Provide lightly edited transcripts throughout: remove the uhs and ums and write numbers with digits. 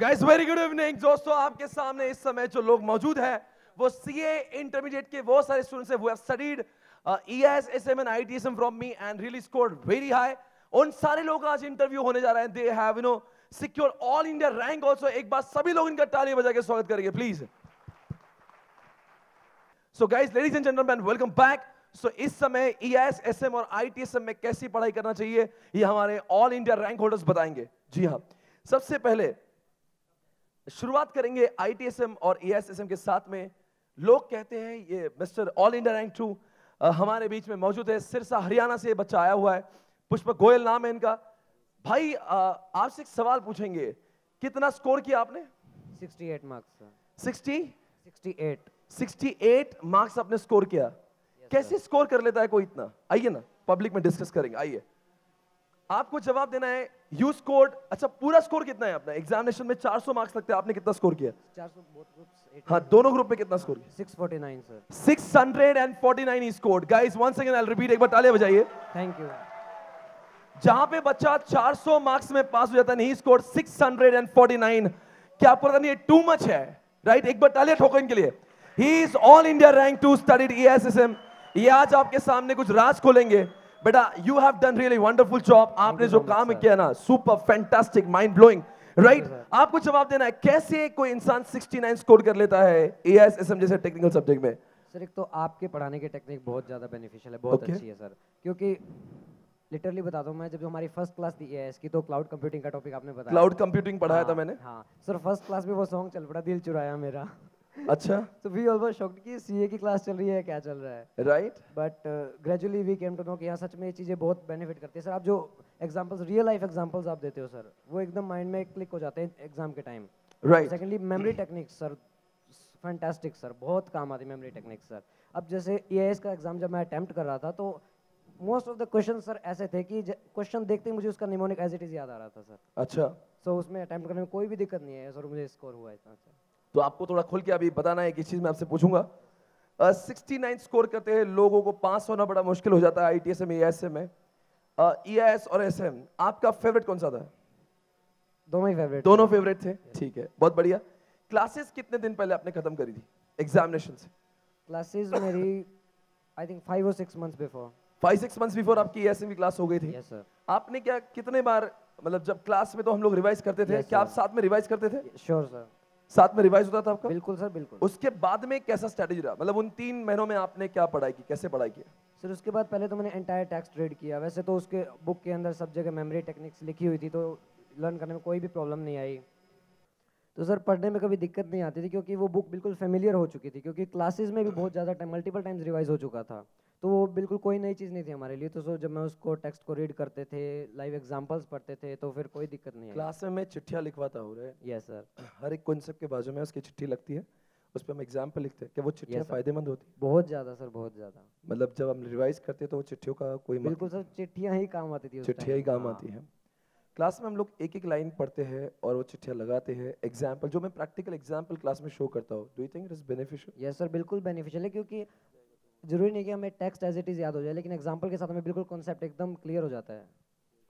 Guys very good evening दोस्तों, आपके सामने इस समय जो लोग मौजूद हैं वो सीए इंटरमीडिएट के वो सारे स्टूडेंट्स हैं who have studied ES, SM and ITSM from me and really scored very high. उन सारे लोग आज इंटरव्यू होने जा रहे हैं. They have secured all India rank also. एक बार सभी लोग इनका ताली बजा के स्वागत करेंगे please. So guys, ladies and gentlemen, welcome back. So इस समय ES, SM और ITSM में कैसी पढ़ाई करना चाहिए ये हमारे ऑल इंडिया रैंक होल्डर्स बताएंगे. जी हाँ, सबसे पहले शुरुआत करेंगे ITSM और ESSM के साथ में. लोग कहते हैं ये मिस्टर ऑल इंडिया रैंक 2 हमारे बीच में मौजूद है. सिरसा हरियाणा से ये बच्चा आया हुआ है. पुष्पक गोयल नाम है इनका. भाई आपसे एक सवाल पूछेंगे, कितना स्कोर किया आपने? 68 मार्क्स. 68 मार्क्स आपने स्कोर किया. कैसे स्कोर कर लेता है कोई इतना? आइए ना पब्लिक में डिस्कस करेंगे. आइए, आपको जवाब देना है. यू स्कोर्ड, अच्छा पूरा स्कोर कितना है अपना? एग्जामिनेशन में 400 मार्क्स लगते हैं, आपने कितना स्कोर किया? 400 बोथ ग्रुप्स. हाँ, दोनों ग्रुप में कितना स्कोर किया? 649 सर. 649 ही scored. Guys once again I will repeat, एक बार तालियां बजाइए. Thank you. जहां पे बच्चा 400 मार्क्स में पास हो जाता है, नहीं स्कोर्ड 649. क्या आपको लगता नहीं ये टू मच है? राइट, एक बार तालियां ठोको इनके लिए. He is all India rank 2, studied ESSM. ये आज आपके सामने कुछ राज खोलेंगे. बेटा you have done really wonderful job. आपने जो काम किया ना, super fantastic, mind blowing. Right, आपको जवाब देना है कैसे कोई इंसान 69 स्कोर कर लेता है ESSM जैसे टेक्निकल सब्जेक्ट में? सर एक तो आपके पढ़ाने की टेक्निक बहुत ज्यादा बेनिफिशियल है, बहुत अच्छी है सर. क्योंकि लिटरली बताता हूँ मैं, जब हमारी फर्स्ट क्लास थी EIS की तो क्लाउड कंप्यूटिंग का टॉपिक आपने बताया. क्लाउड कंप्यूटिंग पढ़ाया था मैंने. हाँ सर, फर्स्ट क्लास में वो सॉन्ग चल पड़ा, दिल चुराया मेरा. अच्छा, तो वी ऑलमोस्ट शॉक्ड कि सीए की क्लास चल रही है, क्या चल रहा है. Right, but gradually we came to know कि यहाँ सच में ये चीज़ें बहुत बेनिफिट करती है सर. आप जो एग्जांपल्स, रियल लाइफ एग्जांपल्स आप देते हो सर, वो एकदम माइंड में क्लिक हो जाते हैं एग्जाम के time. Right. Secondly memory techniques sir, fantastic sir, बहुत काम आती है मेमोरी टेक्निक्स सर. अब जैसे EIS का एग्जाम जब मैं अटेम्प्ट कर रहा था तो most of the question sir ऐसे थे कि क्वेश्चन देखते ही मुझे उसका निमोनिक एज इट इज याद आ रहा था सर. अच्छा, सो उसमें अटेम्प्ट करने में कोई भी दिक्कत नहीं है सर, मुझे स्कोर हुआ इतना सर. तो आपको थोड़ा खुल के अभी बताना है. किस चीज में आपसे पूछूंगा. 69 स्कोर करते हैं लोगों को पास होना बड़ा मुश्किल हो जाता है ITSM में, ESM में. EIS और SM, आपका फेवरेट कौन सा था? दोनों ही फेवरेट. दोनों फेवरेट थे. ठीक है, बहुत बढ़िया. क्लासेस कितने दिन पहले आपने खत्म करी थी एग्जामिनेशन से? क्लासेस मेरी आई थिंक 5 और 6 मंथ्स बिफोर. 5-6 मंथ्स बिफोर आपकी ESM की क्लास हो गई थी. Yes sir. आपने क्या कितने बार, मतलब जब क्लास में तो हम लोग रिवाइज करते थे, क्या आप साथ में रिवाइज करते थे? Sure sir. साथ में रिवाइज होता था आपका? बिल्कुल सर, बिल्कुल. उसके बाद में कैसा स्ट्रेटेजी रहा? मतलब उन 3 महीनों में आपने क्या पढ़ाई की, कैसे पढ़ाई की? सर उसके बाद पहले तो मैंने एंटायर टेक्स्ट रीड किया. वैसे तो उसके बुक के अंदर सब जगह मेमोरी टेक्निक्स लिखी हुई थी तो लर्न करने में कोई भी प्रॉब्लम नहीं आई. तो सर पढ़ने में कभी दिक्कत नहीं आती थी क्योंकि वो बुक बिल्कुल फेमिलियर हो चुकी थी. क्योंकि क्लासेस में भी बहुत ज़्यादा टाइम, मल्टीपल टाइम्स रिवाइज हो चुका था, तो वो बिल्कुल कोई नई चीज़ नहीं थी हमारे लिए. तो सो जब मैं उसको टेक्स्ट को रीड करते थे, लाइव एग्जांपल्स पढ़ते थे, तो फिर कोई दिक्कत नहीं आई. क्लास में मैं चिट्ठियाँ लिखवाता हूँ रे. Yes sir. हर एक कॉन्सेप्ट के बाजू में उसकी चिट्ठी लगती है, उस पर हम एग्जाम्पल लिखते हैं. क्या वो चिट्ठियाँ फायदेमंद होती? बहुत ज़्यादा सर, बहुत ज़्यादा. मतलब जब हम रिवाइज करते हैं तो वो चिट्ठियों का कोई बिल्कुल सर, चिट्ठियाँ ही काम आती थी. चिट्ठियाँ ही काम आती हैं. क्लास में हम लोग एक एक लाइन पढ़ते हैं और वो चिट्ठियाँ लगाते हैं. एग्जाम्पल जो मैं प्रैक्टिकल एग्जाम्पल क्लास में शो करता हूँ, do you think it is beneficial? Yes sir, बिल्कुल बेनिफिशियल है. क्योंकि जरूरी नहीं कि हमें टेक्स्ट एज इट इज याद हो जाए, लेकिन एग्जांपल के साथ हमें बिल्कुल कॉन्सेप्ट एकदम क्लियर हो जाता है.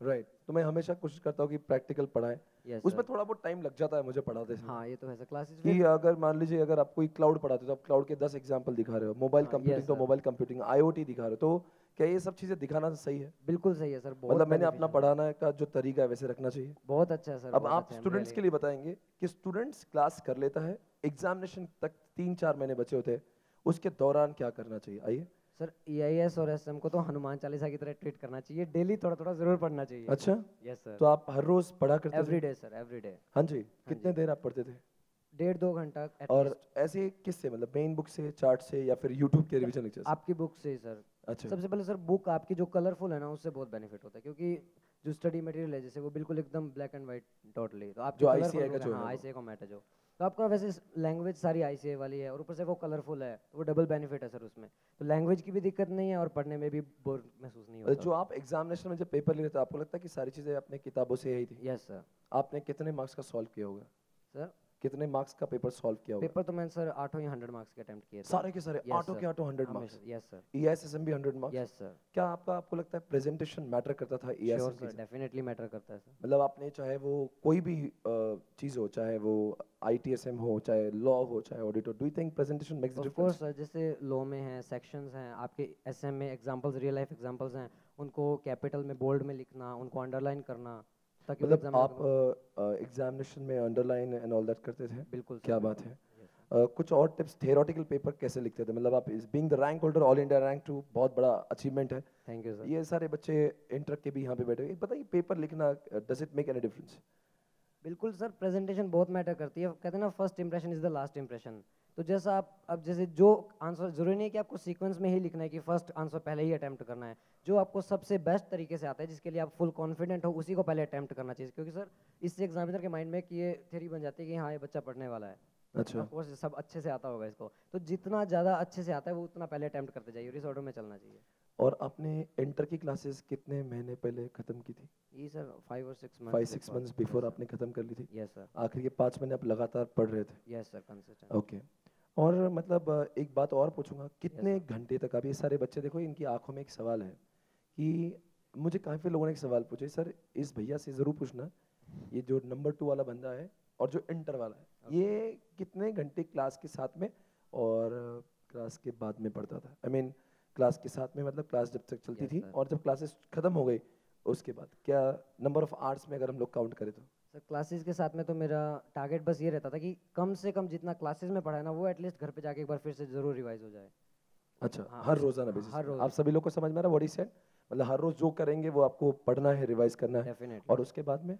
राइट. तो मैं हमेशा कोशिश करता हूँ कि प्रैक्टिकल पढ़ाएं. उसमें थोड़ा बहुत टाइम लग जाता है मुझे पढ़ाते समय. हाँ ये तो है सर. क्लासेस कि अगर मान लीजिए अगर आप कोई क्लाउड पढ़ाते हो तो आप क्लाउड के 10 एग्जांपल दिखा रहे हो, मोबाइल कंप्यूटिंग तो मोबाइल कंप्यूटिंग, IoT दिखा रहे हो, तो क्या ये सब चीजें दिखाना सही है? बिल्कुल सही है सर. मतलब मैंने अपना पढ़ाना का जो तरीका है वैसे रखना चाहिए. बहुत अच्छा है सर. अब आप स्टूडेंट्स के लिए बताएंगे कि स्टूडेंट्स क्लास कर लेता है, एग्जामिनेशन तक 3-4 महीने बचे होते हैं, उसके दौरान क्या करना चाहिए? आइए सर. EIS और SM को तो हनुमान चालीसा की तरह ट्रीट करना चाहिए. डेली थोड़ा थोड़ा जरूर पढ़ना चाहिए. अच्छा. Yes sir. तो आप हर रोज पढ़ा करते थे? Everyday sir, everyday. हाँ जी. कितने देर आप पढ़ते थे? 1.5-2 घंटा. और ऐसे किससे, मतलब मेन बुक से, चार्ट से, या फिर यूट्यूब के रिवीजन लेक्चर्स? आपकी बुक से सर. अच्छा. सबसे पहले सर बुक आपकी जो कलरफुल है ना, उससे बहुत बेनिफिट होता है. क्योंकि जो स्टडी मटेरियल है जैसे वो बिल्कुल एकदम ब्लैक एंड व्हाइट टोटली, तो आप जो ICAI का जो है, ICAI फॉर्मेट है जो, तो आपका वैसे लैंग्वेज सारी ICAI वाली है और ऊपर से वो कलरफुल है, तो वो डबल बेनिफिट है सर उसमें. तो लैंग्वेज की भी दिक्कत नहीं है और पढ़ने में भी बोर महसूस नहीं होता. जो आप एग्जामिनेशन में जब पेपर ले रहे थे, आपको लगता है कि सारी चीजें अपने किताबों से यही थी? Yes sir. आपने कितने मार्क्स का सॉल्व किया होगा? सर कितने मार्क्स का पेपर सॉल्व किया होगा? पेपर तो मैंने सर 8 या 100 मार्क्स के अटेम्प्ट किए थे। सारे के सारे Yes, आठों sir. के आठों 100 मार्क्स? Yes sir. EIS भी 100 मार्क्स? Yes sir. क्या आपको लगता है प्रेजेंटेशन मैटर करता था EIS श्योर के सर, साथ? डेफिनेटली मैटर करता है सर। मतलब आपने चाहे वो कोई भी चीज़ हो, चाहे वो ITSM हो, चाहे लॉ हो, चाहे ऑडिट हो, do you think presentation makes the of difference? Course sir, जैसे लॉ में है सेक्शंस हैं, आपके एसएम में एग्जांपल्स, रियल लाइफ एग्जांपल्स हैं, उनको कैपिटल में बोल्ड में लिखना, उनको अंडरलाइन करना, ताकि वो मतलब आप एग्जामिनर एग्जामिनेशन में अंडरलाइन एंड ऑल दैट करते थे? बिल्कुल सर, क्या बिल्कुल। बात है। कुछ और टिप्स, थियोरेटिकल पेपर कैसे लिखते थे? मतलब आप being the rank holder, all India rank 2 बहुत बड़ा अचीवमेंट है। Thank you sir. ये सारे बच्चे इंटर के भी यहाँ पे बैठे हैं, बताइए पेपर लिखना does it make any difference? बिल्कुल सर, प्रेजेंटेशन बहुत मैटर करती है। कहते हैं ना, first impression is the last impression. तो जैसा आप अब जैसे जो आंसर, जरूरी नहीं है कि आपको सीक्वेंस में ही लिखना है कि फर्स्ट आंसर पहले ही अटेम्प्ट करना है। जो आपको सबसे बेस्ट तरीके से आता है, जिसके लिए आप फुल कॉन्फिडेंट हो, उसी को पहले अटेम्प्ट करना चाहिए। क्योंकि सर इससे एग्जामिनर के माइंड में कि ये थ्योरी बन जाती है कि हाँ ये बच्चा पढ़ने वाला है। अच्छा। ऑफ कोर्स सब अच्छे से आता होगा इसको, तो जितना ज़्यादा अच्छे से आता है वो उतना पहले अटेम्प्ट करते जाइए, इस ऑर्डर में चलना चाहिए। और आपने इंटर की क्लासेस कितने महीने पहले खत्म की थी? ये सर 5 और 6 मंथ्स 5-6 मंथ्स बिफोर आपने खत्म कर ली थी? Yes sir. आखिर के 5 महीने आप लगातार पढ़ रहे थे? Yes sir, consistent. ओके। और मतलब एक बात और पूछूंगा, कितने sir. घंटे तक? आप ये सारे बच्चे देखो, इनकी आंखों में एक सवाल है कि मुझे काफ़ी लोगों ने एक सवाल पूछे, सर इस भैया से ज़रूर पूछना, ये जो नंबर 2 वाला बंदा है और जो इंटर वाला है, ये कितने घंटे क्लास के साथ में और क्लास के बाद में पढ़ता था? आई मीन क्लास के साथ में मतलब क्लास जब तक चलती Yes, थी sir. और जब क्लासेस खत्म हो गई उसके बाद, क्या नंबर ऑफ आवर्स में अगर हम लोग काउंट करें तो? सर क्लासेस के साथ में तो मेरा टारगेट बस ये रहता था कि कम से कम जितना क्लासेस में पढ़ा है ना, वो एटलीस्ट घर पे जाके एक बार फिर से जरूर रिवाइज हो जाए। अच्छा, हाँ, हर रोजाना बेसिस हर पे? रोज। आप सभी लोग को समझ में आ रहा है व्हाट ही सेड? मतलब हर रोज जो करेंगे वो आपको पढ़ना है, रिवाइज करना है, डेफिनेटली। और उसके बाद में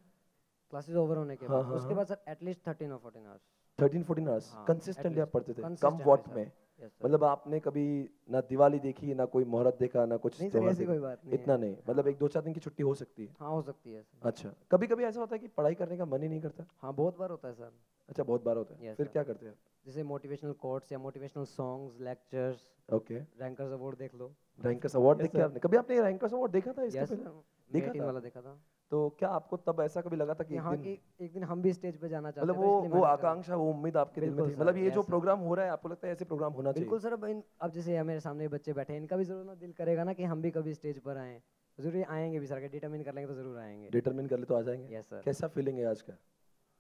क्लासेस ओवर होने के हाँ, बाद हाँ, उसके हाँ। बाद सर एटलीस्ट 13 और 14 आवर्स। 13-14 आवर्स हाँ, कंसिस्टेंटली at आप पढ़ते थे? least, come consistently, what sir. में? Yes, sir. मतलब आपने कभी ना दिवाली देखी, ना कोई मुहूर्त देखा, ना कुछ नहीं सर, त्योहार ऐसी देखा? कोई बात नहीं इतना है। नहीं, मतलब 1-2-4 दिन की छुट्टी हो सकती है? हाँ, हो सकती है सर। अच्छा, कभी कभी ऐसा होता है कि पढ़ाई करने का मन ही नहीं करता? हाँ, बहुत बार होता है सर। अच्छा, बहुत बार होता है। Yes, फिर sir. क्या करते हैं? जैसे मोटिवेशनल कोट्स या motivational songs, lectures, okay. Rankers award देख लो। रैंकर्स अवार्ड Yes, देख के sir. आपने कभी आपने रैंकर्स अवार्ड देखा था इसके यस पहले? सर, देखा मेटिन था वाला आपने? देखा था। तो क्या आपको तब ऐसा कभी लगा था कि कि एक हाँ, दिन, कि एक दिन हम भी स्टेज पे जाना चाहते मतलब हैं, तो इसलिए वो मेहनत कर रहे हैं। आकांक्षा, वो उम्मीद आपके दिल में बिल्कुल थी? सर, मतलब ये जो yes, sir. प्रोग्राम हो रहा है, आपको लगता है ऐसे प्रोग्राम होना चाहिए? बिल्कुल सर। अब जैसे मेरे सामने बच्चे बैठे हैं, इनका भी जरूर ना दिल करेगा ना कि हम भी कभी स्टेज पर आएं। जरूर आएंगे भी सर, डिटरमिन कर लेंगे तो जरूर आएंगे। डिटरमिन कर ले तो आ जाएंगे? Yes sir. कैसा फीलिंग है आज का?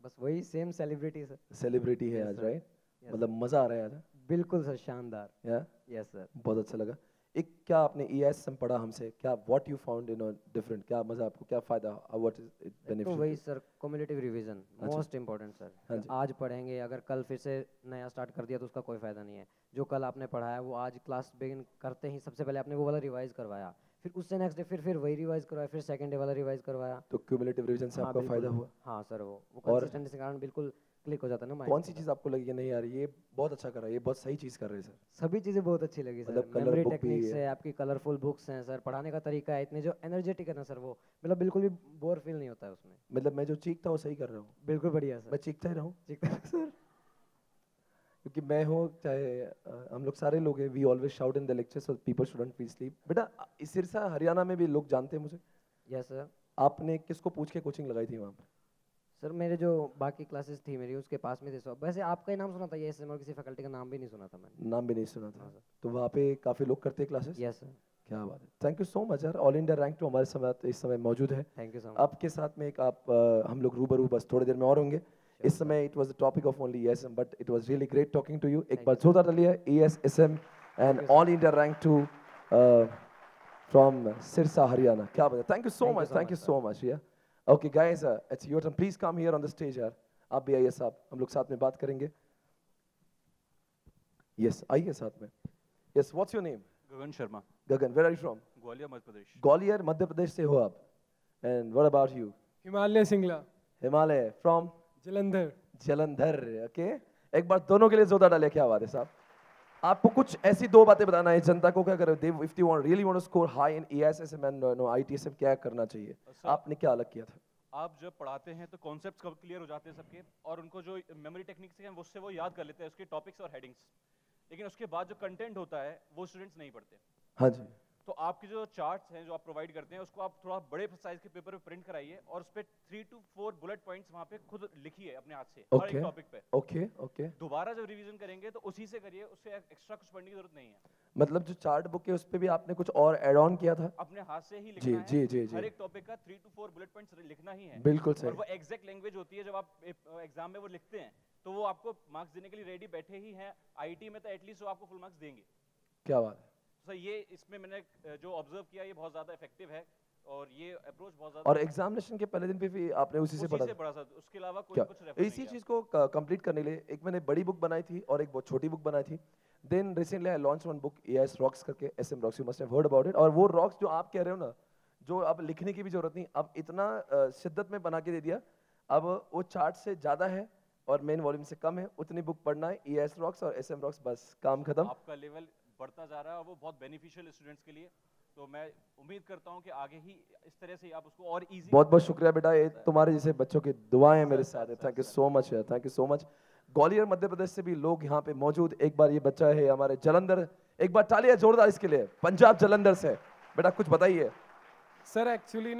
बस वही सेम सेलिब्रिटी सर। सेलिब्रिटी है Yes, आज, sir. राइट? Yes, मतलब मजा आ रहा है आज? बिल्कुल सर, शानदार। या यस सर। बहुत अच्छा लगा। एक क्या आपने EISM पढ़ा हमसे, क्या what you found in different, क्या मजा आपको, क्या फायदा, व्हाट इज इट तो वही बेनिफिशियल? सर, कम्युलेटिव रिवीजन अच्छा। मोस्ट इंपॉर्टेंट हाँ सर। जी। आज पढ़ेंगे, अगर कल फिर से नया स्टार्ट कर दिया तो उसका कोई फायदा नहीं है। जो कल आपने पढ़ा है वो आज क्लास बिगिन करते ही सबसे पहले आपने वो वाला रिवाइज करवाया, फिर उससे नेक्स्ट डे फिर वही रिवाइज करवाया, फिर सेकंड डे वाला रिवाइज करवाया। तो क्यूमुलेटिव रिवीजन से हाँ आपका बिल्कुल। फायदा हुआ? हाँ सर, वो और कंसिस्टेंसी के कारण बिल्कुल क्लिक हो जाता है ना माइंड। कौन सी चीज आपको लगी कि नहीं यार ये बहुत अच्छा कर रहा है, ये बहुत सही चीज कर रहे हैं सर? सभी चीज़ें बहुत अच्छी लगी सर। मतलब कलर मेमोरी बुक भी टेक्निक्स है? है, आपकी कलरफुल बुक्स हैं सर, पढ़ाने का तरीका है, इतने जो एनर्जेटिक है ना सर, वो मतलब बिल्कुल भी बोर फील नहीं होता है उसमें। मतलब मैं जो चीखता हूँ सही कर रहा हूँ? बिल्कुल बढ़िया मैं सर। चीखता ही रहूँ? ठीक है सर। क्योंकि मैं हूँ, चाहे हम लोग सारे लोग हैं, we always shout in the lectures so people shouldn't feel sleep. बेटा इस सिरसा हरियाणा में भी लोग जानते हैं मुझे। Yes sir. आपने किसको पूछ के कोचिंग लगाई थी वहाँ पर? सर मेरे जो बाकी क्लासेस थी मेरी उसके पास में थे सब। वैसे आपका ही नाम सुना था, ये और किसी फैकल्टी का नाम भी नहीं सुना था मैंने। नाम भी नहीं सुना था? हाँ सर। तो वहाँ पे काफी लोग करते हैं क्लासेस? Yes sir. क्या बात है, थैंक यू सो मच यार। ऑल इंडिया रैंक 2 हमारे समय इस समय मौजूद है। Thank you so much. आपके साथ में एक हम लोग रूबरू बस थोड़ी देर में और होंगे। इस समय it was the topic of only ESM, but it was really great talking to you. एक Thank बार you, sir. जोरदार तालियां ESM and you, sir. All India rank 2 from Sirsa Haryana. क्या बात है, thank you so Thank you मच, so thank you much, so much. या okay guys, it's your turn, please come here on the stage यार। आप भी आइए साहब, हम लोग साथ में बात करेंगे। यस आइए साथ में। Yes, what's your name? Gagan Sharma, Gagan, where are you from? Gwalior Madhya Pradesh. Gwalior Madhya Pradesh से हो आप? And what about you? Himalaya Singla, Himalaya from Jalandhar. Jalandhar. Okay, एक बार दोनों के लिए जोरदार डालिए। क्या बात है साहब। आपको कुछ ऐसी दो बातें बताना है जनता को, क्या करो दे if you want really want to score high in EISM and no ITSM, क्या करना चाहिए? सर, आपने क्या अलग किया था? आप जब पढ़ाते हैं तो कॉन्सेप्ट्स कब क्लियर हो जाते हैं सबके, और उनको जो मेमोरी टेक्निक्स हैं उससे वो याद कर लेते हैं उसके टॉपिक्स और हेडिंग्स, लेकिन उसके बाद जो कंटेंट होता है वो स्टूडेंट्स नहीं पढ़ते। हाँ जी। तो आपके जो चार्ट्स हैं जो आप प्रोवाइड करते हैं उसको आप थोड़ा बड़े साइज के पेपर पे प्रिंट कराइए और उस पे 3 to 4 बुलेट पॉइंट्स वहाँ पे खुद लिखिए अपने हाथ से हर एक ओके टॉपिक पे। Okay okay. दोबारा जब रिवीजन करेंगे तो उसी से करिए, उससे एक्स्ट्रा कुछ पढ़ने की जरूरत नहीं है। मतलब जो चार्ट बुक है उस पे भी आपने कुछ और ऐड ऑन किया था? अपने हाथ से ही जी लिखना है, जी जी हर जी, एक टॉपिक का 3 to 4 बुलेट पॉइंट्स लिखना ही है। बिल्कुल और सही। वो एग्जैक्ट लैंग्वेज होती है, जब आप एग्जाम में वो लिखते हैं तो वो आपको मार्क्स देने के लिए रेडी बैठे ही हैं। आईटी में तो एटलीस्ट वो आपको फुल मार्क्स देंगे। क्या बात है। सर ये इसमें मैंने जो ऑब्जर्व किया ये बहुत ज़्यादा इफेक्टिव है और ये अप्रोच बहुत ज़्यादा और एग्जामिनेशन के पहले दिन पे भी आपने उसी से पढ़ा था? बड़ा सा, उसके अलावा कोई क्या कुछ रेफर नहीं इसी किया। चीज को कंप्लीट करने के लिए एक मैंने बड़ी बुक बनाई थी और एक बहुत छोटी बुक बनाई थी। Then recently I launch one book AIS rocks करके, SM rocks, you must have heard about it. और वो रॉक्स जो आप कह रहे हो ना, जो अब लिखने की भी जरूरत नहीं, अब इतना शिद्दत में बना के दे दिया, अब वो चार्ट से ज्यादा है और मेन वॉल्यूम से कम है, उतनी बुक पढ़ना है, एआईएस रॉक्स और एसएम रॉक्स, बस काम खत्म। आपका लेवल बढ़ता जा रहा है और वो बहुत बेनिफिशियल स्टूडेंट्स के लिए। तो मैं उम्मीद करता हूँ कि आगे ही इस तरह से ही आप उसको और इजी। बहुत बहुत शुक्रिया बेटा, ये तुम्हारे जैसे बच्चों की दुआएं मेरे साथ है। थैंक यू सो मच यार, thank you so much. Gwalior Madhya Pradesh से भी लोग यहाँ पे मौजूद। एक बार ये बच्चा है हमारे जलंधर, एक बार तालियां जोरदार इसके लिए, पंजाब जलंधर से। बेटा कुछ बताइए। सर एक्चुअली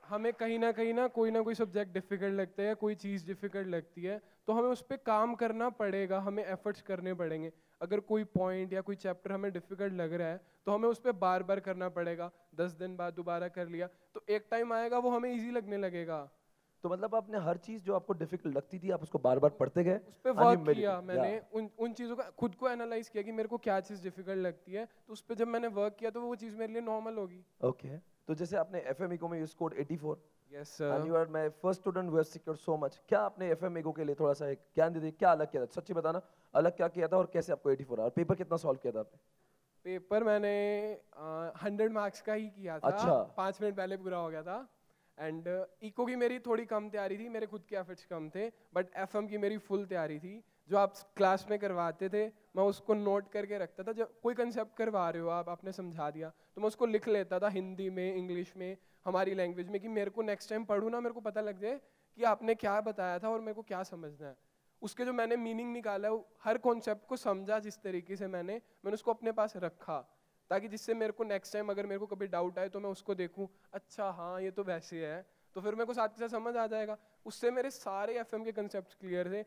हमें कहीं ना कोई सब्जेक्ट डिफिकल्ट लगता है या कोई चीज़ डिफिकल्ट लगती है, तो हमें उस पर काम करना पड़ेगा, हमें एफर्ट्स करने पड़ेंगे। अगर कोई पॉइंट या कोई चैप्टर हमें डिफिकल्ट लग रहा है तो हमें उस पर बार बार करना पड़ेगा। 10 दिन बाद दोबारा कर लिया तो एक टाइम आएगा वो हमें ईजी लगने लगेगा। तो मतलब आपने हर चीज जो आपको डिफिकल्ट लगती थी आप उसको बार बार पढ़ते गए? उस पर And you work made it. किया मैंने, Yeah. उन चीज़ों का खुद को एनालाइज किया कि मेरे को क्या चीज़ डिफिकल्ट लगती है, तो उस पर जब मैंने वर्क किया तो वो चीज़ मेरे लिए नॉर्मल होगी। ओके तो जैसे आपने एफएम इको में you scored 84 yes and you are my first student who has secured so much. क्या आपने एफएम इको के लिए थोड़ा सा एक ज्ञान दे दीजिए, क्या अलग किया था? सच्ची बताना, अलग क्या किया था और कैसे आपको 84 और पेपर कितना सॉल्व किया था आपने? पेपर मैंने 100 मार्क्स का ही किया था। अच्छा। 5 मिनट पहले पूरा हो गया था। एंड इको की मेरी थोड़ी कम तैयारी थी, मेरे खुद के एफर्ट्स कम थे, बट एफएम की मेरी फुल तैयारी थी। जो आप क्लास में करवाते थे मैं उसको नोट करके रखता था। जब कोई कंसेप्ट करवा रहे हो आप, आपने समझा दिया तो मैं उसको लिख लेता था हिंदी में, इंग्लिश में, हमारी लैंग्वेज में, कि मेरे को नेक्स्ट टाइम पढ़ूँ ना, मेरे को पता लग जाए कि आपने क्या बताया था और मेरे को क्या समझना है। उसके जो मैंने मीनिंग निकाला है, हर कॉन्सेप्ट को समझा जिस तरीके से मैंने उसको अपने पास रखा, ताकि जिससे मेरे को नेक्स्ट टाइम अगर मेरे को कभी डाउट आए तो मैं उसको देखूं, अच्छा हाँ ये तो वैसे है, तो फिर मेरे को साथ के साथ समझ आ जाएगा। उससे मेरे सारे एफएम के कंसेप्ट क्लियर थे।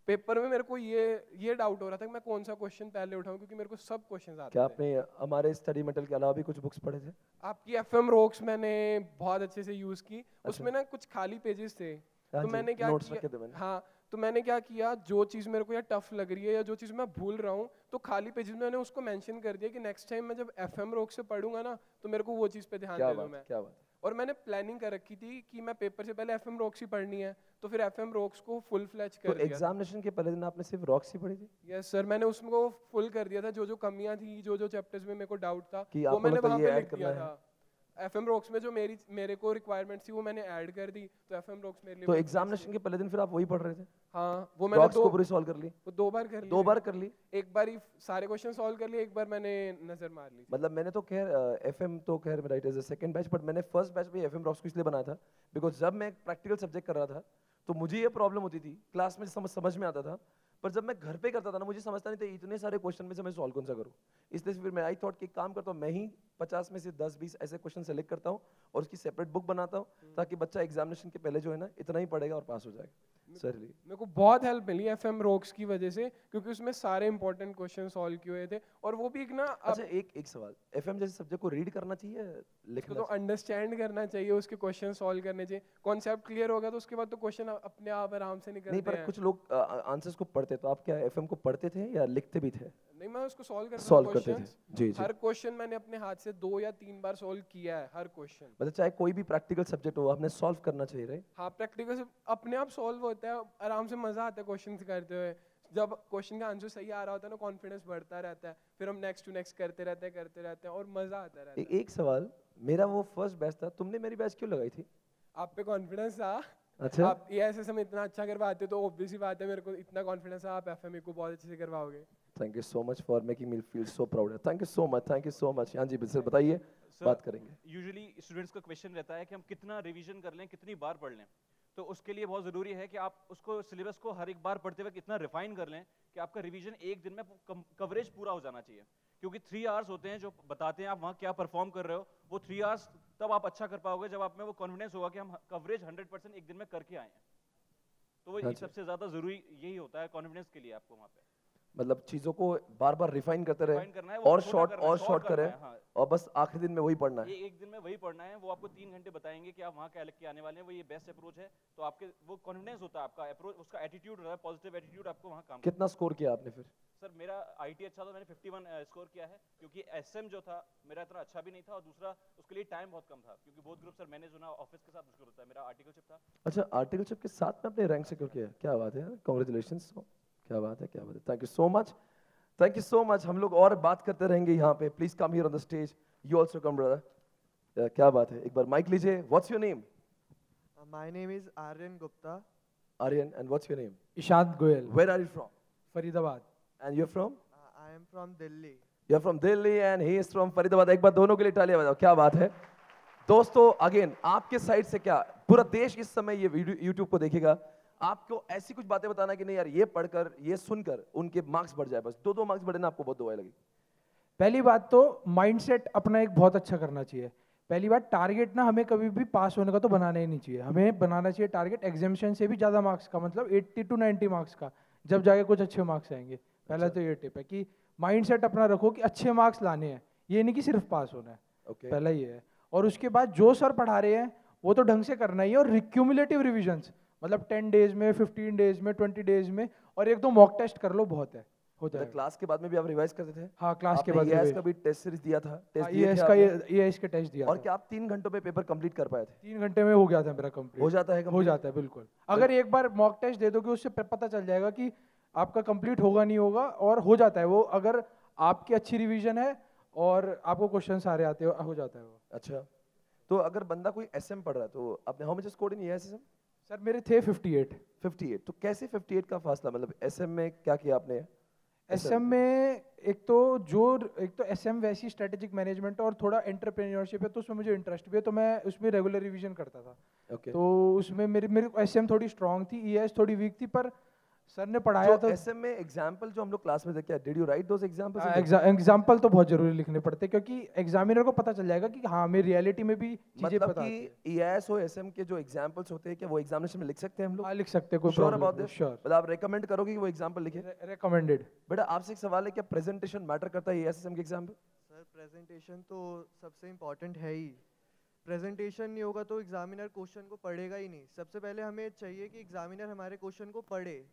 पेपर में मेरे को ये डाउट हो रहा था कि मैं कौन सा क्वेश्चन पहले उठाऊं, क्योंकि मेरे को सब क्वेश्चन आते क्या थे। आपने हमारे स्टडी मटेरियल के अलावा भी कुछ बुक्स पढ़े थे? आपकी एफएम रॉक्स मैंने बहुत अच्छे से यूज की। उसमें ना कुछ खाली पेजेस थे, हाँ तो जी, मैंने क्या notes रखे थे किया, मैंने। हाँ, तो मैंने क्या किया, जो चीज़ मेरे को या टफ लग रही है या जो चीज़ मैं भूल रहा हूँ, तो खाली पेजेस में मैंने उसको मेंशन कर दिया कि नेक्स्ट टाइम मैं जब एफएम रॉक से पढ़ूंगा ना तो मेरे को वो चीज़ पे ध्यान क्या दे दूँ बात मैं। है, क्या बात है। और मैंने प्लानिंग कर रखी थी कि मैं पेपर से पहले एफएम रॉक्स ही पढ़नी है, तो फिर एफएम रॉक्स को फुल फ्लैच तो कर दिया। एग्जामिनेशन के पहले दिन आपने सिर्फ रॉक्स ही पढ़ी थी? यस सर, मैंने उसको फुल कर दिया था। जो जो कमियां थी, जो जो चैप्टर्स में मेरे को डाउट था, कि वो आपको मैंने लगता है वहाँ ये पे ऐड लिख दिया करना था। एफएम रॉक्स में जो मेरे को रिक्वायरमेंट थी वो मैंने ऐड कर दी, तो एफएम रॉक्स मेरे लिए तो बहुत एग्जामिनेशन के पहले दिन फिर आप वही पढ़ रहे थे? हाँ, वो मैंने रॉक्स को पूरी सॉल्व कर ली? वो 2 बार कर ली। 2 बार कर ली? एक बार ही सारे क्वेश्चन सॉल्व कर लिए, एक बार मैंने नजर मार ली। मतलब मैंने तो खैर एफएम तो खैर right as a second batch, but मैंने फर्स्ट बैच में एफएम रॉक्स को इसलिए बनाया था बिकॉज जब मैं प्रैक्टिकल सब्जेक्ट कर रहा था तो मुझे ये प्रॉब्लम होती थी, क्लास में समझ में आता था, पर जब मैं घर पे करता था ना मुझे समझता नहीं था इतने सारे क्वेश्चन में से मैं सॉल्व कौन सा करूँ। इसलिए फिर मैं आई थॉट कि काम करता हूँ, मैं ही 50 में से 10-20 ऐसे क्वेश्चन सेलेक्ट करता हूँ और उसकी सेपरेट बुक बनाता हूँ ताकि बच्चा एग्जामिनेशन के पहले जो है ना इतना ही पढ़ेगा और पास हो जाएगा। सर मेरे को बहुत हेल्प मिली एफएम रॉक्स की वजह से, क्योंकि उसमें सारे इंपॉर्टेंट क्वेश्चन सॉल्व किए हुए थे। और वो भी एक ना, अच्छा एक सवाल, एफएम जैसे सब्जेक्ट को रीड करना चाहिए लिखना तो अंडरस्टैंड करना चाहिए, उसके क्वेश्चन सॉल्व करने चाहिए। कॉन्सेप्ट क्लियर होगा तो उसके बाद तो क्वेश्चन अपने आप आराम से नहीं, निकलते पर हैं। कुछ लोग आंसर्स को पढ़ते, तो आप क्या एफएम को पढ़ते थे या लिखते भी थे? नहीं, मैं उसको सॉल्व करता था सॉल्व करते थे? क्वेश्चंस। जी जी। हर क्वेश्चन मैंने अपने हाथ से 2 या 3 बार सॉल्व किया है, हर क्वेश्चन। मतलब चाहे कोई भी प्रैक्टिकल सब्जेक्ट हो आपने सॉल्व करना चाहिए, राइट? हाँ, प्रैक्टिकल से अपने आप सॉल्व होता है, आराम से मजा आता है क्वेश्चन करते हुए। जब क्वेश्चन का आंसर सही आ रहा होता है ना, कॉन्फिडेंस बढ़ता रहता है, फिर हम नेक्स्ट टू नेक्स्ट करते रहते हैं और मजा आता रहता है। एक सवाल, मेरा वो फर्स्ट बैच था, तुमने मेरी बैच क्यों लगाई थी? आप पे कॉन्फिडेंस था। अच्छा। आप ESSM इतना अच्छा करवाते तो ऑब्वियस ही बात है, मेरे को इतना कॉन्फिडेंस है आप FME को बहुत अच्छे से करवाओगे। Thank you so much for making me feel so proud. Thank you so much, thank you so much. हाँ जी सर बताइए, बात करेंगे। यूजुअली स्टूडेंट्स का क्वेश्चन रहता है कि हम कितना रिवीजन कर लें, कितनी बार पढ़ लें। तो उसके लिए बहुत ज़रूरी है कि आप उसको सिलेबस को हर एक बार पढ़ते वक्त इतना रिफाइन कर लें कि आपका रिवीजन एक दिन में कवरेज पूरा हो जाना चाहिए, क्योंकि 3 आवर्स होते हैं जो बताते हैं आप वहाँ क्या परफॉर्म कर रहे हो। वो 3 आवर्स तब आप अच्छा कर पाओगे जब आप में वो कॉन्फिडेंस होगा कि हम कवरेज 100% एक दिन में करके आए हैं। तो वो सबसे ज़्यादा ज़रूरी यही होता है कॉन्फिडेंस के लिए आपको वहाँ पे, मतलब चीजों को बार बार रिफाइन करते रहे Refine करना है, और वो छोटा शॉर्ट करना करें है, हाँ। और बस आखिरी दिन में वही पढ़ना है। एक दिन में वही पढ़ना है, वो आपको 3 घंटे बताएंगे कि आप वहाँ क्या लिख के आने वाले हैं, वो ये बेस्ट अप्रोच है। तो आपके वो कॉन्फिडेंस होता है, आपका अप्रोच, उसका एटीट्यूड होता है, पॉजिटिव एटीट्यूड आपको वहाँ काम कितना स्कोर किया आपने फिर? सर मेरा आईटी अच्छा था, मैंने 51 स्कोर किया है, क्योंकि एसएम जो था मेरा इतना अच्छा भी नहीं था, और दूसरा उसके लिए टाइम बहुत कम था, क्योंकि बोथ ग्रुप सर मैनेज होना ऑफिस के साथ मुश्किल होता है। मेरा आर्टिकलशिप था। अच्छा, आर्टिकलशिप के साथ में अपने रैंक सिक्योर किया, क्या बात है यार, कांग्रेचुलेशंस, क्या बात है, क्या बात है, thank you so much, thank you so much. हम लोग और बात करते रहेंगे यहाँ पे, please come here on the stage, you also come brother. क्या बात है, एक बार माइक लीजिए। What's your name? My name is Aryan Gupta. Aryan, and what's your name? Ishant Goyal, where are you from? Faridabad. And you are from? I am from Delhi. You are from Delhi and he is from Faridabad. एक बार दोनों के लिए तालियां बजाओ, क्या बात है। दोस्तों अगेन आपके साइड से क्या पूरा देश इस समय ये वीडियो यूट्यूब को देखेगा, आपको ऐसी कुछ बातें बताना कि नहीं यार ये पढ़कर ये सुनकर उनके मार्क्स बढ़ जाए, बस 2 मार्क्स बढ़े ना आपको बहुत दुआएं लगी। पहली बात तो माइंडसेट अपना एक बहुत अच्छा करना चाहिए। पहली बात, टारगेट ना हमें कभी भी पास होने का तो बनाना ही नहीं चाहिए, हमें बनाना चाहिए टारगेट एग्जामिनेशन से भी ज़्यादा मार्क्स का, मतलब 80 to 90 मार्क्स का, जब जाके कुछ अच्छे मार्क्स आएंगे। पहला तो ये टिप है कि माइंडसेट अपना रखो कि अच्छे मार्क्स लाने हैं, ये नहीं कि सिर्फ पास होना है। पहला ये है। और उसके बाद जो सर पढ़ा रहे हैं वो तो ढंग से करना ही है, और क्यूमुलेटिव रिविजन्स, मतलब 10 डेज में, 15 डेज में, 20 डेज में, और 1-2 मॉक टेस्ट कर लो, बहुत है, हो जाएगा। क्लास के बाद में भी आप रिवाइज करते थे? हाँ, क्लास के बाद ईएएस का भी टेस्ट सीरीज दिया था, टेस्ट दिए थे ईएएस का, आपने? ईएएस के टेस्ट दिया और था। क्या आप 3 घंटों में पेपर कंप्लीट कर पाए थे? 3 घंटे में हो गया था मेरा कंप्लीट। हो जाता है हो complete? जाता है बिल्कुल। अगर एक बार मॉक टेस्ट दे दोगे उससे पता चल जाएगा कि आपका कंप्लीट होगा नहीं होगा, और हो जाता है वो, अगर आपकी अच्छी रिवीजन है और आपको क्वेश्चन सारे आते हो जाता है वो। अच्छा, तो अगर बंदा कोई एसएम पढ़ रहा है तो आपने how much score in SM? Sir मेरे थे 58। 58, तो कैसे 58 का फासला, मतलब एसएम में क्या किया आपने? एसएम में एक तो एसएम वैसी स्ट्रेटेजिक मैनेजमेंट और थोड़ा एंटरप्रेन्योरशिप है, तो उसमें मुझे इंटरेस्ट भी है, तो मैं उसमें रेगुलर रिवीजन करता था। Okay. तो उसमें मेरी एसएम थोड़ी स्ट्रांग थी, ईएस थोड़ी वीक थी, पर सर ने पढ़ाया तो तो एसएम में एग्जांपल जो हम लोग क्लास में थे, क्या did you right those examples? Example तो बहुत जरूरी लिखने पड़ते हैं, क्योंकि एग्जामिनर को पता चल जाएगा कि हाँ हमें रियलिटी में भी चीजें मतलब पता आती है। कि ईएएस और एसएम के जो एग्जांपल्स होते हैं क्या वो एग्जामिनेशन में लिख सकते हैं हम लोग? हाँ लिख सकते हैं, कोई श्योर प्रॉब्लम अबाउट नहीं। दिस? श्योर, मतलब आप रेकमेंड करोगे कि वो एग्जांपल लिखे? रेकमेंडेड। बेटा आपसे एक सवाल है, क्या प्रेजेंटेशन मैटर करता है ईएएस एसएम के एग्जाम पे? सर प्रेजेंटेशन तो सबसे इम्पोर्टेंट है ही। प्रेजेंटेशन नहीं होगा तो एग्जामिनर क्वेश्चन को पढ़ेगा ही नहीं। सबसे पहले हमें चाहिए कि एग्जामिनर हमारे क्वेश्चन को पढ़े,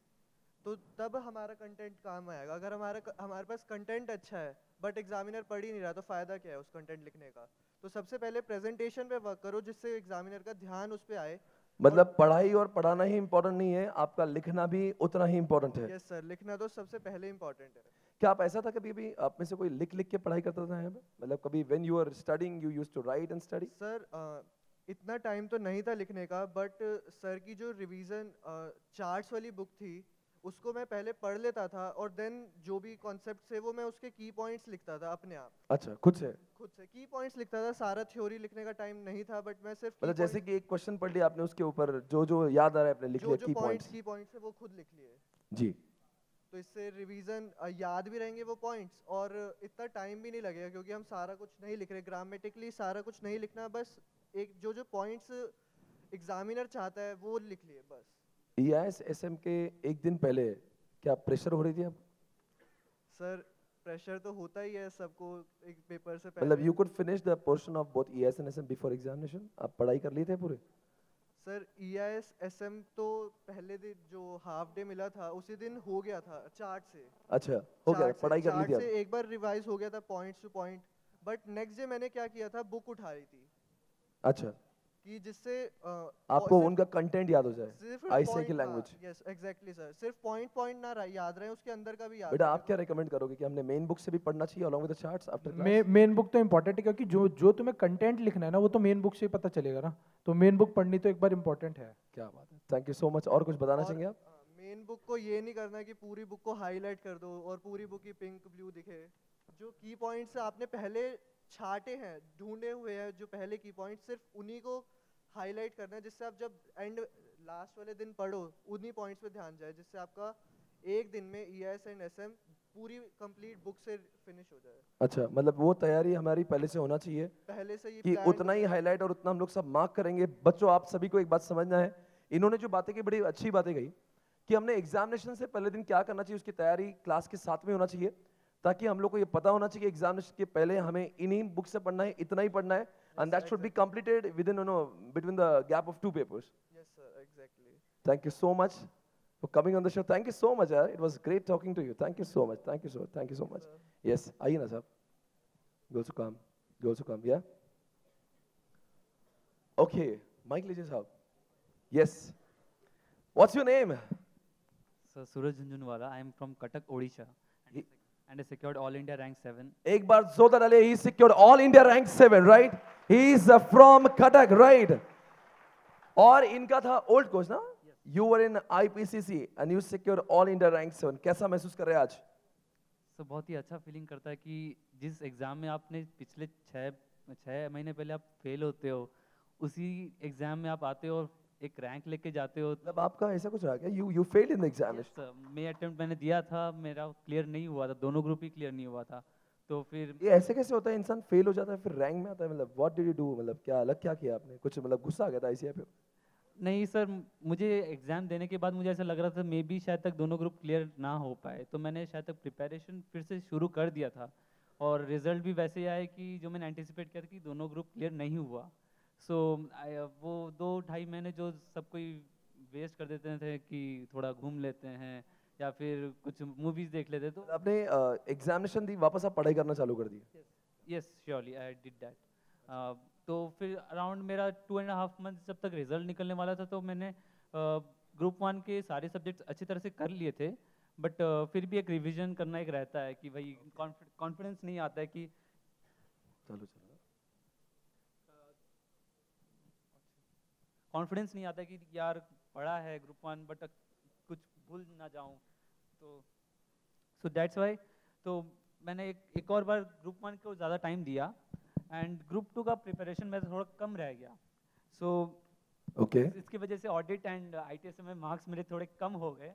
तो तब हमारा कंटेंट काम आएगा। अगर हमारे पास कंटेंट अच्छा है बट एग्जामिनर पढ़ ही नहीं रहा, तो फ़ायदा क्या है उस कंटेंट लिखने का। तो सबसे पहले प्रेजेंटेशन पे वर्क करो, जिससे एग्जामिनर का ध्यान उस पर आए। मतलब पढ़ाई और पढ़ाना ही इम्पोर्टेंट नहीं है, आपका लिखना भी उतना ही इम्पोर्टेंट है। यस सर, लिखना तो सबसे पहले इम्पोर्टेंट है। क्या आप ऐसा था कभी भी आप में से कोई लिख लिख के पढ़ाई करता था यहाँ पे? मतलब कभी when you are studying you used to write and study? Sir इतना टाइम तो नहीं था लिखने का, बट सर की जो रिवीजन चार्ट्स वाली बुक थी उसको मैं पहले पढ़ लेता था, और देन जो भी कॉन्सेप्ट थे वो मैं उसके की पॉइंट्स लिखता था अपने आप। अच्छा, खुद से की पॉइंट्स लिखता था। सारा थ्योरी लिखने का टाइम नहीं था, बट मैं सिर्फ मतलब जैसे कि एक क्वेश्चन पढ़ लिया आपने, उसके ऊपर जो जो याद आ रहा है आपने लिख लिया की पॉइंट्स? की पॉइंट्स है वो खुद लिख लिए जी। तो इससे रिवीजन याद भी रहेंगे वो पॉइंट्स, और इतना टाइम भी नहीं लगेगा, क्योंकि हम सारा कुछ नहीं लिख रहे ग्रामेटिकली, सारा कुछ नहीं लिखना, बस एक जो पॉइंट्स एग्जामिनर चाहता है वो लिख लिए बस। ईआईएस एसएम के एक दिन पहले क्या प्रेशर हो रही थी आप? सर प्रेशर तो होता ही है सबको एक पेपर से पहले। मतलब you could finish the portion of both EIS and SM before examination? आप पढ़ाई कर लिए थे पूरे? सर ईआईएस एसएम तो पहले दिन जो हाफ डे मिला था उसी दिन हो गया था चार्ट से। अच्छा, हो गया, पढ़ाई कर ली थी चार्ट से आप? एक बार रिवाइज हो गया था points two point, but next day मैंने क्या किया था, बुक उठा रही थी अच्छा, कि जिससे आपको उनका कंटेंट याद हो जाए, आईसीआई की लैंग्वेज। यस एग्जैक्टली सर, सिर्फ पॉइंट ना याद रहे, उसके अंदर का भी याद बेटा रहे। आप क्या रेकमेंड करोगे कि हमने मेन बुक से भी पढ़ना चाहिए along with the charts after class? Main book तो इंपॉर्टेंट है, क्योंकि जो तुम्हें कंटेंट लिखना है ना वो तो मेन बुक से ही पता चलेगा ना, तो मेन बुक पढ़नी तो एक बार इंपॉर्टेंट है। क्या बात है, थैंक यू सो मच। और कुछ बताना चाहेंगे आप? मेन बुक को ये नहीं करना कि पूरी बुक को हाईलाइट कर दो और पूरी बुक ही पिंक ब्लू दिखे। जो की पॉइंट्स आपने पहले छाटे हैं, ढूंढे हुए हैं, जो पहले की पॉइंट्स, सिर्फ उन्हीं को हाईलाइट करना है, जिससे आप जब लास्ट वाले दिन पढ़ो, उन्हीं पॉइंट्स पे ध्यान जाए, जिससे आपका एक दिन में EIS एंड SM पूरी कंप्लीट बुक से फिनिश हो जाए। अच्छा, मतलब वो तैयारी हमारी पहले से होना चाहिए पहले से ये कि planned उतना ही होता है। हाईलाइट और उतना हम लोग सब मार्क करेंगे। बच्चों, आप सभी को एक बात समझना है, इन्होंने जो बातें की बड़ी अच्छी बातें कही कि हमने एग्जामिनेशन से पहले दिन क्या करना चाहिए, उसकी तैयारी क्लास के साथ में होना चाहिए, ताकि हम लोग को ये पता होना चाहिए कि एग्जामिनेशन के पहले हमें इन्हीं बुक से पढ़ना है, इतना ही पढ़ना है, and that should be completed with in between the gap of 2 papers. Yes sir, exactly. Thank you so much for coming on the show. Thank you so much, yaar. It was great talking to you. Thank you so much. Thank you so much. Thank you so much. Yes, आइए ना साहब. You also come. You also come. Yeah. Okay, Mike लीजिए साहब. Yes. What's your name? So Suraj Jhunjhunwala, I am from Cuttack, Odisha, He- and I secured All India rank 7. एक बार जोरदार डालिए. He secured All India rank 7, right? He is from Cuttack, right? और इनका था old coach ना? You were in IPCC and you secured All India rank 7. कैसा महसूस कर रहे हैं आज? So बहुत ही अच्छा फीलिंग करता है कि जिस एग्ज़ाम में आपने पिछले छः महीने पहले आप फेल होते हो, उसी एग्ज़ाम में आप आते हो और एक रैंक लेके जाते हो। मतलब आपका ऐसा कुछ रहा क्या? You failed in the examination. मैं अटेम्प्ट मैंने दिया था, मेरा क्लियर नहीं हुआ था, दोनों ग्रुप ही क्लियर नहीं हुआ था। तो फिर ये ऐसे कैसे होता है, इंसान फेल हो जाता है फिर रैंक में आता है? मतलब व्हाट डिड यू डू? मतलब क्या अलग क्या किया आपने? कुछ मतलब गुस्सा आ गया था ICI पे? नहीं सर, मुझे एग्ज़ाम देने के बाद मुझे ऐसा लग रहा था मे बी शायद तक दोनों ग्रुप क्लियर ना हो पाए, तो मैंने शायद तक प्रिपरेशन फिर से शुरू कर दिया था, और रिजल्ट भी वैसे ही आया कि जो मैंने एंटिसिपेट किया था कि दोनों ग्रुप क्लियर नहीं हुआ। सो वो 2-2.5 महीने जो सब कोई वेस्ट कर देते थे कि थोड़ा घूम लेते हैं या फिर कुछ मूवीज़ देख लेते, तो आपने एग्जामिनेशन दी, वापस आप पढ़ाई करना चालू कर दी? Yes surely I did that. तो फिर अराउंड मेरा 2.5 मंथ जब तक रिजल्ट निकलने वाला था, तो मैंने ग्रुप 1 के सारे सब्जेक्ट्स अच्छी तरह से कर लिए थे, बट फिर भी एक रिवीजन करना एक रहता है कि भाई कॉन्फिडेंस नहीं आता है कि चलो कॉन्फिडेंस नहीं आता है कि यार पढ़ा है ग्रुप 1 बट कुछ भूल ना जाऊं, तो सो दैट्स वाई तो मैंने एक और बार ग्रुप 1 को ज़्यादा टाइम दिया, एंड ग्रुप 2 का प्रिपरेशन मेरा थोड़ा कम रह गया। सो ओके, इसकी वजह से ऑडिट एंड ITSM में मार्क्स मेरे थोड़े कम हो गए,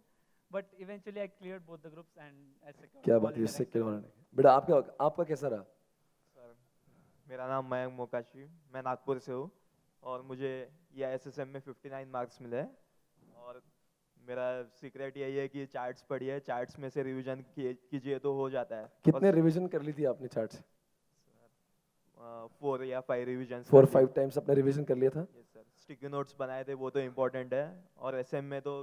but eventually I cleared both the groups and I secured. क्या बात है, इससे क्या होना है बेटा? आपका कैसा रहा? सर मेरा नाम मयंक मोकाशी, मैं नागपुर से हूँ और मुझे EISSM में 59 मार्क्स मिले हैं, और मेरा सीक्रेट यही है कि चार्ट्स पढ़िए, चार्ट्स में से रिवीजन कीजिए तो हो जाता है। कितने रिवीजन कर ली थी आपने चार्ट्स? 4 या 5 रिवीजन। 4-5 टाइम्स अपने रिवीजन कर लिया था? यस सर, स्टिकी नोट्स बनाए थे, वो तो इम्पोर्टेंट है, और SM में तो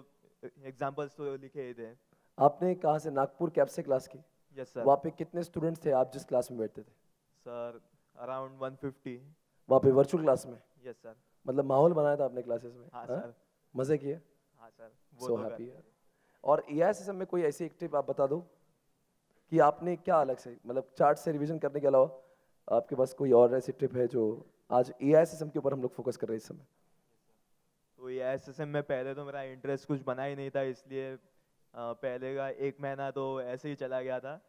एग्जाम्पल्स तो लिखे ही थे। आपने कहाँ से, नागपुर कैब से क्लास की? Yes sir. वहाँ पे कितने स्टूडेंट्स थे आप जिस क्लास में बैठते थे? Sir around 150। वहाँ पे वर्चुअल क्लास में? Yes sir. मतलब माहौल बनाया था आपने क्लासेस में? हाँ सर। मजे किए? हाँ सर, सो तो हैप्पी कर- है। और EISSM में कोई ऐसी एक टिप आप बता दो कि आपने क्या अलग से, मतलब चार्ट से रिवीजन करने के अलावा आपके पास कोई और ऐसी टिप है जो आज EISSM के ऊपर हम लोग फोकस कर रहे हैं इस समय? तो EISSM में पहले तो मेरा इंटरेस्ट कुछ बना ही नहीं था, इसलिए पहले का 1 महीना तो ऐसे ही चला गया था।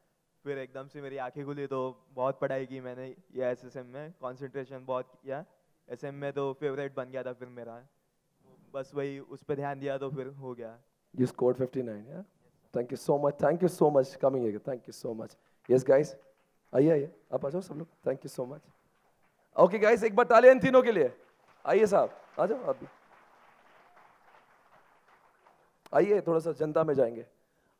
फिर एकदम से मेरी आंखें खुली तो बहुत पढ़ाई की मैंने EISSM में, कंसंट्रेशन बहुत किया। SM में तो फेवरेट बन गया था फिर मेरा, बस वही उस पर ध्यान दिया तो फिर हो गया। You scored 59, yeah? Thank you so much. Thank you so much coming here. Thank you so much. Yes, guys. आइए आप आ जाओ सब लोग. Thank you so much. Okay, guys, एक बार तालियां इन तीनों के लिए. आइए साहब, आ जाओ आप भी. आइए, थोड़ा सा जनता में जाएंगे.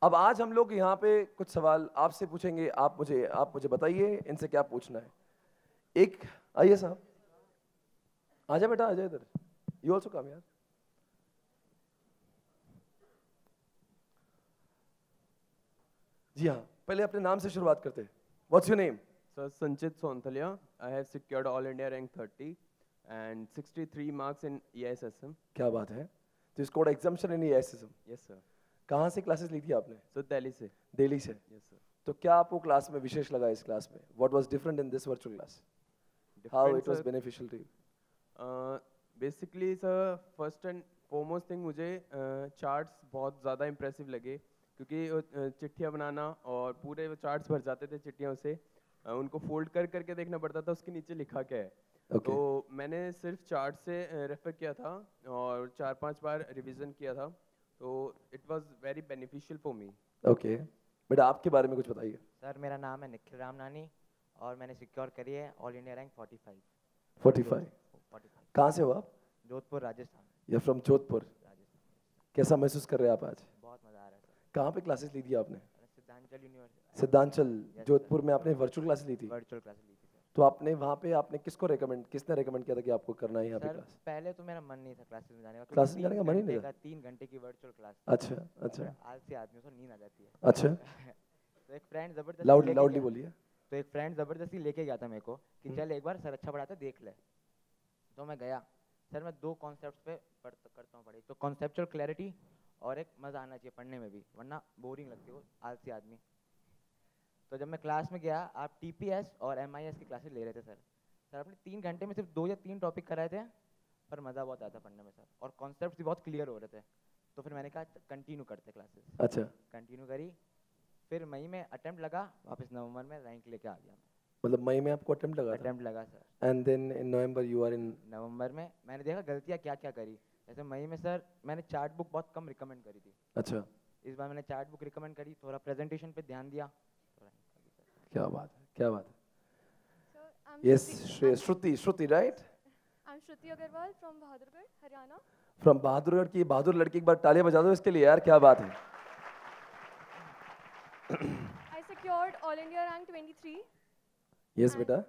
अब आज हम लोग यहाँ पे कुछ सवाल आपसे पूछेंगे, आप मुझे बताइए इनसे क्या पूछना है. एक आइए साहब, आजा बेटा, आजा इधर. You also come यार. जी हाँ, पहले अपने नाम से शुरुआत करते हैं. What's your name? Sir, Sanchit Sonthalia. I have secured All India rank 30 and 63 marks in EISSM. क्या बात है. तो scored exemption in EISSM. Yes, sir. कहाँ से क्लासेस ली थी आपने? So Delhi से. दिल्ली से. Yes, sir. तो क्या आपको क्लास में विशेष लगा इस क्लास में? What was different in this virtual class? How Different, it was sir. beneficial to you? Basically, sir, first and foremost thing मुझे charts बहुत ज़्यादा impressive लगे, क्योंकि चिट्ठियाँ बनाना और पूरे वो चार्ट्स भर जाते थे चिट्ठियों से, उनको फोल्ड कर करके देखना पड़ता था उसके नीचे लिखा क्या है. Okay. तो मैंने सिर्फ चार्ट से रेफर किया था और 4-5 बार रिवीजन किया था, तो it was very beneficial for me. Okay, बेटा आपके बारे में कुछ बताइए। सर मेरा नाम है निखिल रामनानी और मैंने सिक्योर करी है ऑल इंडिया रैंक 45। 45 कहाँ से हो आप? जोधपुर राजस्थान। या फ्रॉम जोधपुर। कैसा महसूस कर रहे हैं आप आज? बहुत मज़ा आ रहा है सर। कहाँ पे क्लासेस ली थी आपने? सिद्धांचल यूनिवर्सिटी। सिद्धांचल जोधपुर में आपने वर्चुअल क्लासेस ली थी? वर्चुअल क्लासेस ली थी सर। तो आपने वहाँ पे आपने किसने रेकमेंड किया था कि आपको करना है यहाँ पे सर क्लास? पहले तो मेरा मन नहीं था क्लासेस में जाने का। क्लासेस में जाने का मन ही नहीं था? 3 घंटे की वर्चुअल क्लास। अच्छा अच्छा। आलसी आदमी को नींद आ जाती है। अच्छा। तो एक फ्रेंड जबरदस्ती लाउडली बोलिए। तो एक फ्रेंड ज़बरदस्ती लेके गया था मेरे को कि चल एक बार सर अच्छा पढ़ाता देख ले। तो मैं गया सर, मैं 2 कॉन्सेप्ट्स पे करता हूँ पढ़ाई। तो कॉन्सेप्चुअल क्लैरिटी और एक मज़ा आना चाहिए पढ़ने में भी, वरना बोरिंग लगती है वो आलसी आदमी। तो जब मैं क्लास में गया, आप TPS और MIS की क्लासेस ले रहे थे सर। सर आपने 3 घंटे में सिर्फ 2 या 3 टॉपिक कराए थे, पर मज़ा बहुत आता पढ़ने में सर, और कॉन्सेप्ट्स भी बहुत क्लियर हो रहे थे। तो फिर मैंने कहा कंटिन्यू करते क्लासेस। अच्छा। कंटिन्यू करी, फिर मई में अटेम्प्ट लगा, वापस नवंबर में रैंक लेके आ गया। मतलब मई में आपको अटेम्प्ट लगा था? अटेम्प्ट लगा sir. And then in November you are in. नवंबर में मैंने देखा गलतियाँ क्या क्या करी। जैसे मई में सर मैंने चार्ट बुक बहुत कम रिकमेंड करी थी। अच्छा। इस बार मैंने चार्ट बुक रिकमेंड करी, थोड़ा प्रेजेंटेशन पे ध्यान दिया। क्या बात है, क्या बात है। Sir, I'm Yes, Shruti. Shruti, right? I'm Shruti Agarwal from Bahadurgarh, Haryana. From Bahadurgarh की बहादुर लड़की, एक बार तालियां बजा दो इसके लिए यार, क्या बात है। I secured All India rank 23. Yes बेटा।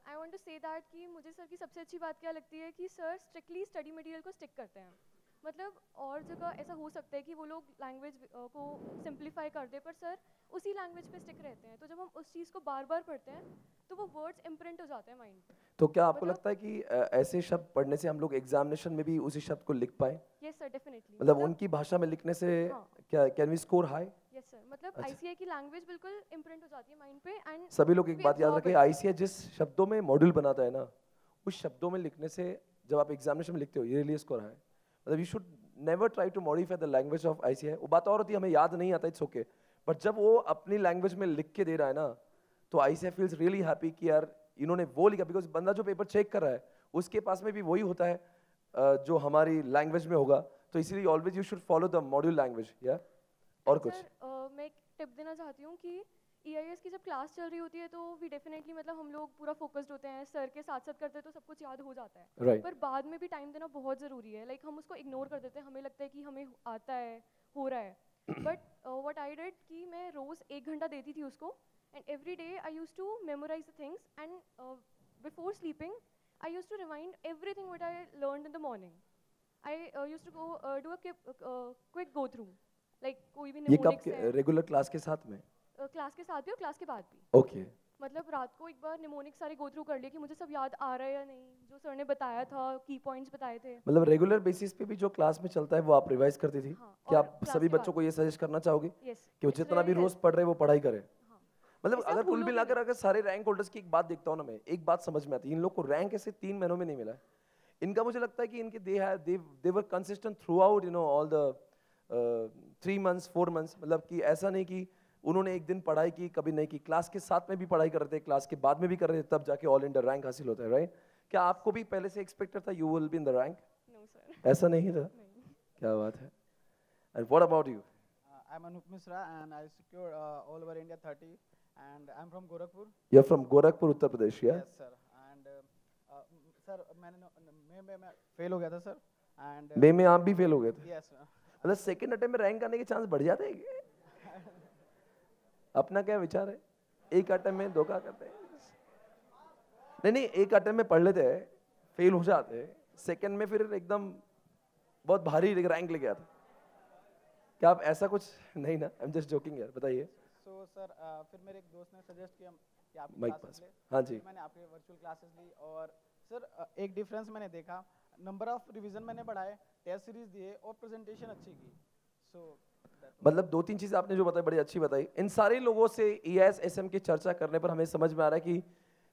I want to say that कि मुझे सर की सबसे अच्छी बात क्या लगती है कि सर स्ट्रिक्टली स्टडी मटेरियल को स्टिक करते हैं। मतलब और जगह ऐसा हो सकता है कि वो लोग लैंग्वेज को सिंप्लीफाई कर दे, पर सर उसी लैंग्वेज पे स्टिक रहते हैं। तो जब हम उस चीज़ को बार बार पढ़ते हैं तो वो वर्ड्स इम्प्रिंट हो जाते हैं माइंड पे। तो क्या आपको लगता है कि ऐसे शब्द पढ़ने से हम लोग एग्जामिनेशन में भी उसी शब्द को लिख पाए? Yes sir, definitely. मतलब उनकी भाषा में लिखने से क्या can we score high? Yes sir, मतलब ICI की लैंग्वेज बिल्कुल इम्प्रिंट हो जाती है माइंड पे। एंड सभी लोग एक बात याद रखें, ICI जिस शब्दों में मॉड्यूल बनाता है ना, उस शब्दों में लिखने से जब आप एग्जामिनेशन में लिखते हो ये रियली स्कोर हाई। मतलब you should never try to modify the language of ICI। वो बात और होती है हमें याद नहीं आता, इट्स ओके, बट जब वो अपनी लैंग्वेज में लिख के दे रहा है ना, तो ICI फील्स रियली हैप्पी कि यार इन्होंने वो लिखा, बिकॉज बंदा जो पेपर चेक कर रहा है उसके पास में भी वही होता है जो हमारी लैंग्वेज में होगा। तो इसीलिए always you should follow the module language. या और कुछ मैं एक टिप देना चाहती हूँ कि EIS की जब क्लास चल रही होती है तो वी डेफिनेटली मतलब हम लोग पूरा फोकस्ड होते हैं, सर के साथ साथ करते हैं तो सब कुछ याद हो जाता है। Right. पर बाद में भी टाइम देना बहुत ज़रूरी है। लाइक हम उसको इग्नोर कर देते हैं, हमें लगता है कि हमें आता है, हो रहा है। बट व्हाट आई डिड कि मैं रोज़ 1 घंटा देती थी उसको, and every day I used to memorize the things, and before sleeping I used to remind everything what I learned in the morning. I used to go do a quick go through, like कोई भी ये mnemonics कब है regular class के साथ में? Class के साथ भी और क्लास के बाद भी। ओके। मतलब रात को एक बार निमोनिक सारे गो थ्रू कर लिए कि मुझे सब याद आ रहा है या नहीं, जो सर ने बताया था, की पॉइंट्स बताए थे। मतलब रेगुलर बेसिस पे भी जो क्लास में चलता है वो आप रिवाइज करती थी? हाँ, क्या और आप क्लास सभी के बच्चों बाद। को ये सजेस्ट करना चाहोगे Yes, कि वो it's जितना भी very रोज पढ़ रहे हैं वो पढ़ाई करें? मतलब इससे आप अगर कुल भूलोगे मिलाकर नहीं। अगर सारे रैंक होल्डर्स की एक बात देखता हूँ ना मैं, एक बात समझ में आती है, इन लोग को रैंक ऐसे 3 महीनों में नहीं मिला है। इनका मुझे लगता है कि इनके they were consistent throughout, you know, all the 3 months 4 months। मतलब कि ऐसा नहीं कि उन्होंने एक दिन पढ़ाई की कभी नहीं की, क्लास के साथ में भी पढ़ाई कर रहे थे, क्लास के बाद में भी कर रहे थे, तब जाके ऑल इंडिया रैंक हासिल होता है, राइट? क्या आपको भी पहले से एक्सपेक्टेड था you will be in the rank? No sir. ऐसा नहीं था? क्या बात है। And what about you? I'm Anup Misra and I secured all over India 30 and I'm from Gorakhpur. You are from Gorakhpur, Uttar Pradesh? या Yes sir. And sir मैं fail हो गया था सर and मे में आप भी फेल हो गए थे? yes sir. मतलब सेकंड अटेम्प्ट में रैंक आने के चांस बढ़ जाते हैं? अपना क्या विचार है? एक अटेम्प्ट में धोखा करते हैं? नहीं, एक अटेम्प्ट में पढ़ लेते हैं, फेल हो जाते हैं, सेकंड में फिर एकदम बहुत भारी रैंक लेके आते। क्या आप ऐसा कुछ नहीं ना? आई एम जस्ट जोकिंग यार, बताइए। So sir फिर मेरे एक दोस्त ने सजेस्ट किया कि आप माइक क्लासेस पास। ले। हाँ जी। फिर मैंने आपके वर्चुअल क्लासेस ली और सर एक डिफरेंस मैंने देखा, नंबर ऑफ रिवीजन मैंने बढ़ाए, टेस्ट सीरीज दिए और प्रेजेंटेशन अच्छी की। So मतलब 2-3 चीजें आपने जो बताई बड़ी अच्छी बताई। इन सारे लोगों से EIS SM की चर्चा करने पर हमें समझ में आ रहा है कि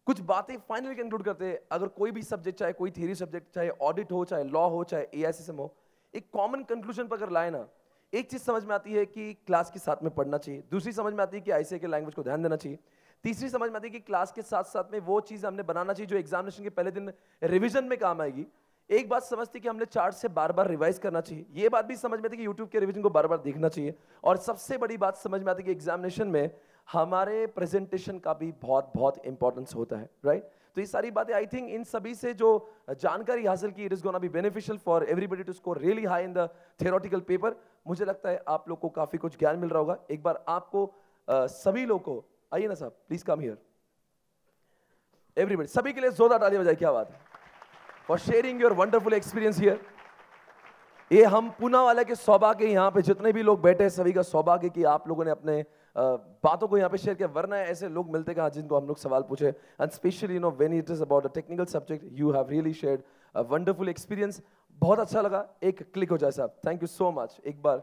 कुछ बातें फाइनली कंक्लूड करते हैं। अगर कोई भी सब्जेक्ट, चाहे कोई थ्योरी सब्जेक्ट, चाहे ऑडिट हो, चाहे लॉ हो, चाहे EIS SM हो, एक कॉमन कंक्लूजन पर अगर लाए ना, एक चीज समझ में आती है कि क्लास के साथ में पढ़ना चाहिए, दूसरी समझ में आती है कि ICI के लैंग्वेज को ध्यान देना चाहिए, तीसरी समझ में आती है कि क्लास के साथ साथ में वो चीज़ हमने बनाना चाहिए जो एग्जामिनेशन के पहले दिन रिवीजन में काम आएगी। एक बात समझती कि हमने चार्ट से बार बार रिवाइज करना चाहिए, ये बात भी समझ में आती कि यूट्यूब के रिवीजन को बार बार देखना चाहिए। और सबसे बड़ी बात समझ में आती कि एग्जामिनेशन में हमारे प्रेजेंटेशन का भी बहुत बहुत इंपॉर्टेंस होता है, राइट। तो ये सारी बातें आई थिंक इन सभी से जो जानकारी हासिल की, it is gonna be beneficial for everybody to score really high in the theoretical paper. मुझे लगता है आप लोग को काफी कुछ ज्ञान मिल रहा होगा। एक बार आपको सभी लोग को, आइए ना साहब, प्लीज कम हियर एवरीबॉडी, सभी के लिए जोरदार तालियां बजाइए। क्या बात है, for sharing your wonderful experience here. ये हम पूना वाले के सौभाग्य, यहाँ पे जितने भी लोग बैठे हैं सभी का सौभाग्य कि आप लोगों ने अपने बातों को यहाँ पे शेयर किया, वरना ऐसे लोग मिलते कहाँ जिनको हम लोग सवाल पूछे। And specially you know when it is about a technical subject, you have really shared a wonderful experience. बहुत अच्छा लगा। एक क्लिक हो जाए साहब, थैंक यू सो मच। एक बार